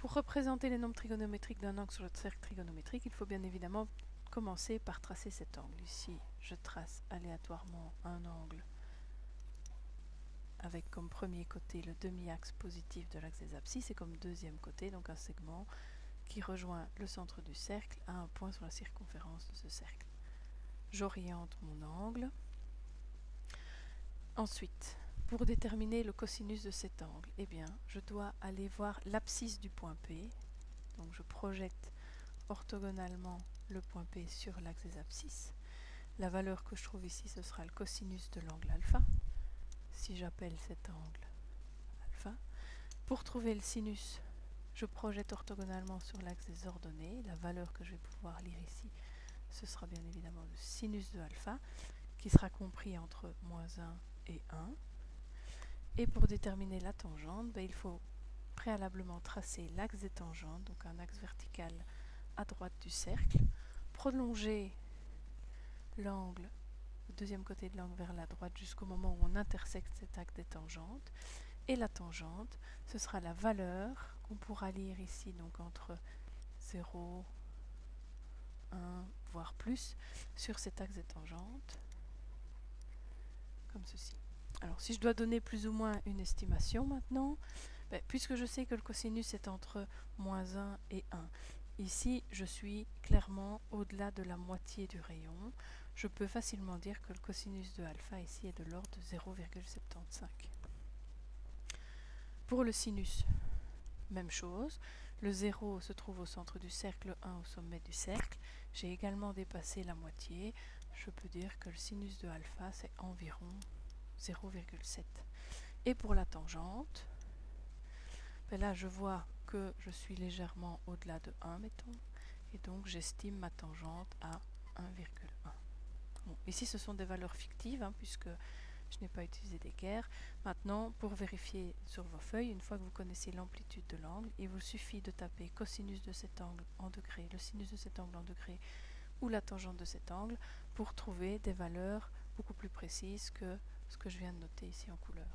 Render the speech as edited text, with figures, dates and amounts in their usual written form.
Pour représenter les nombres trigonométriques d'un angle sur le cercle trigonométrique, il faut bien évidemment commencer par tracer cet angle. Ici, je trace aléatoirement un angle avec comme premier côté le demi-axe positif de l'axe des abscisses et comme deuxième côté, donc un segment qui rejoint le centre du cercle à un point sur la circonférence de ce cercle. J'oriente mon angle. Ensuite, pour déterminer le cosinus de cet angle, eh bien, je dois aller voir l'abscisse du point P. Donc je projette orthogonalement le point P sur l'axe des abscisses. La valeur que je trouve ici, ce sera le cosinus de l'angle alpha. Si j'appelle cet angle alpha. Pour trouver le sinus, je projette orthogonalement sur l'axe des ordonnées. La valeur que je vais pouvoir lire ici, ce sera bien évidemment le sinus de alpha, qui sera compris entre moins 1 et 1. Et pour déterminer la tangente, il faut préalablement tracer l'axe des tangentes, donc un axe vertical à droite du cercle, prolonger l'angle, le deuxième côté de l'angle vers la droite jusqu'au moment où on intersecte cet axe des tangentes. Et la tangente, ce sera la valeur qu'on pourra lire ici, donc entre 0, 1, voire plus, sur cet axe des tangentes, comme ceci. Alors, si je dois donner plus ou moins une estimation maintenant, puisque je sais que le cosinus est entre moins 1 et 1, ici, je suis clairement au-delà de la moitié du rayon. Je peux facilement dire que le cosinus de alpha ici est de l'ordre de 0,75. Pour le sinus, même chose. Le 0 se trouve au centre du cercle, le 1 au sommet du cercle. J'ai également dépassé la moitié. Je peux dire que le sinus de alpha, c'est environ 0,7. Et pour la tangente, là je vois que je suis légèrement au-delà de 1, mettons, et donc j'estime ma tangente à 1,1. Bon, ici ce sont des valeurs fictives, puisque je n'ai pas utilisé d'équerre. Maintenant, pour vérifier sur vos feuilles, une fois que vous connaissez l'amplitude de l'angle, il vous suffit de taper cosinus de cet angle en degrés, le sinus de cet angle en degrés, ou la tangente de cet angle, pour trouver des valeurs beaucoup plus précises que ce que je viens de noter ici en couleur.